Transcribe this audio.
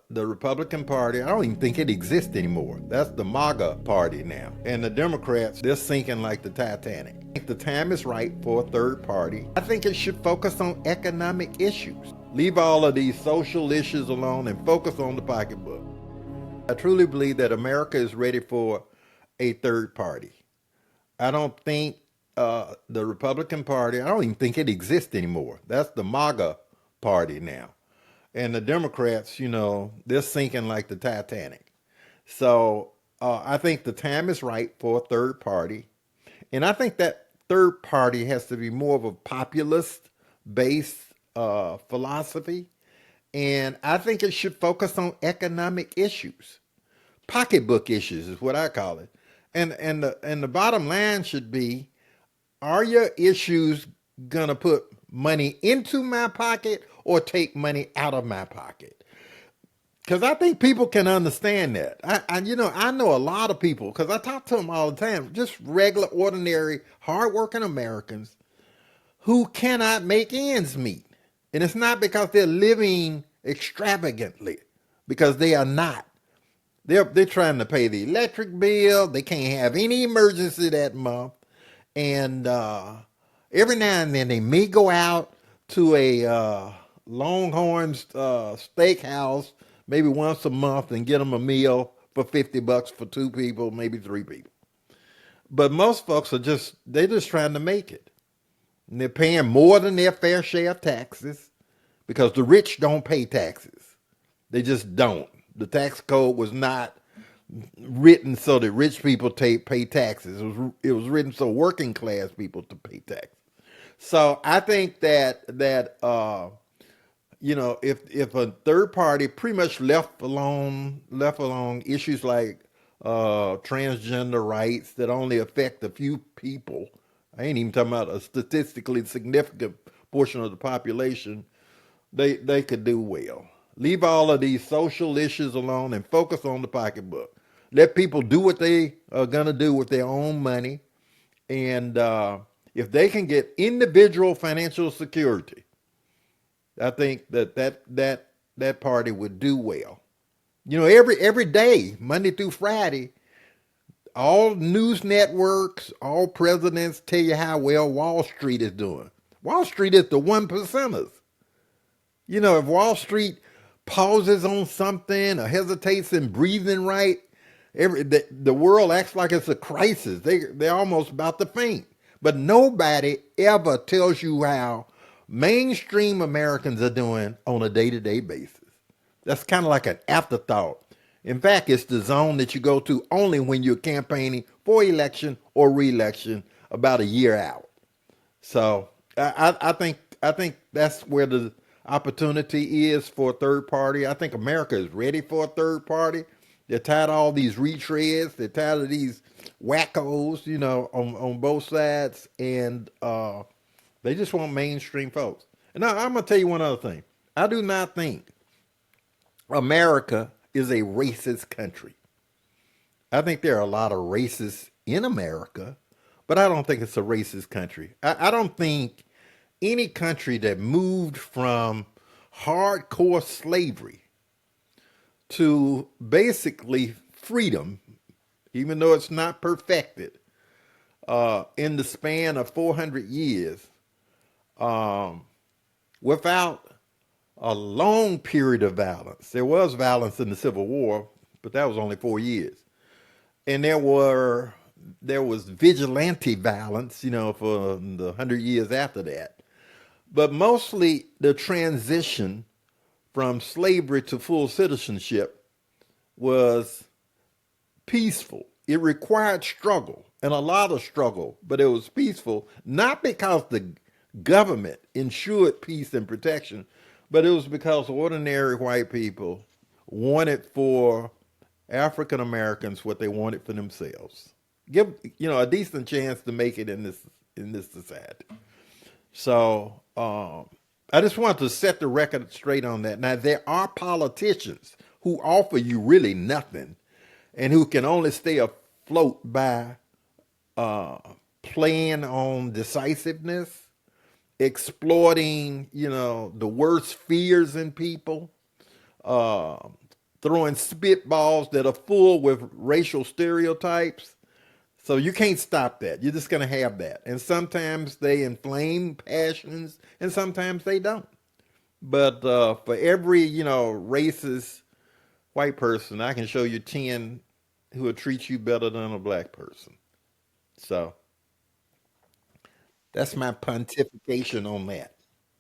the Republican Party, I don't even think it exists anymore. That's the MAGA party now. And the Democrats, they're sinking like the Titanic. I think the time is right for a third party. I think it should focus on economic issues. Leave all of these social issues alone and focus on the pocketbook. I truly believe that America is ready for a third party. I don't think the Republican Party, I don't even think it exists anymore. That's the MAGA party now. And the Democrats, they're sinking like the Titanic. So I think the time is right for a third party. And I think that third party has to be more of a populist based philosophy. And I think it should focus on economic issues. Pocketbook issues is what I call it. And the bottom line should be, are your issues gonna put money into my pocket or take money out of my pocket? Because I think people can understand that. I know a lot of people, because I talk to them all the time, just regular, ordinary, hardworking Americans who cannot make ends meet. And it's not because they're living extravagantly, because they are not. They're trying to pay the electric bill. They can't have any emergency that month. And every now and then they may go out to a Longhorn's steakhouse maybe once a month and get them a meal for $50 for two people, maybe three people. But most folks they're just trying to make it. And they're paying more than their fair share of taxes because the rich don't pay taxes. They just don't. The tax code was not written so that rich people pay taxes. It was written so working class people to pay taxes. So I think that if a third party pretty much left alone issues like transgender rights that only affect a few people. I ain't even talking about a statistically significant portion of the population. They could do well. Leave all of these social issues alone and focus on the pocketbook. Let people do what they are going to do with their own money. And if they can get individual financial security, I think that party would do well. Every day, Monday through Friday, all news networks, all presidents tell you how well Wall Street is doing. Wall Street is the one percenters. If Wall Street pauses on something or hesitates in breathing right, the world acts like it's a crisis. They're almost about to faint. But nobody ever tells you how mainstream Americans are doing on a day-to-day basis. That's kind of like an afterthought. In fact, it's the zone that you go to only when you're campaigning for election or re-election about a year out. So I think that's where the opportunity is for a third party. I think America is ready for a third party. They're tired of all these retreads. They're tired of these wackos, on both sides, and they just want mainstream folks. And now I'm gonna tell you one other thing. I do not think America is a racist country. I think there are a lot of racists in America, but I don't think it's a racist country. I don't think any country that moved from hardcore slavery to basically freedom, even though it's not perfected, in the span of 400 years, without a long period of violence. There was violence in the Civil War, but that was only 4 years. And there was vigilante violence, for the 100 years after that. But mostly the transition from slavery to full citizenship was peaceful. It required struggle and a lot of struggle, but it was peaceful, not because the government ensured peace and protection, but it was because ordinary white people wanted for African Americans what they wanted for themselves. Give a decent chance to make it in this society. So I just want to set the record straight on that. Now, there are politicians who offer you really nothing and who can only stay afloat by playing on decisiveness, exploiting, the worst fears in people, throwing spitballs that are full with racial stereotypes. So you can't stop that. You're just going to have that. And sometimes they inflame passions and sometimes they don't. But for every, racist white person, I can show you 10 who will treat you better than a black person. So that's my pontification on that.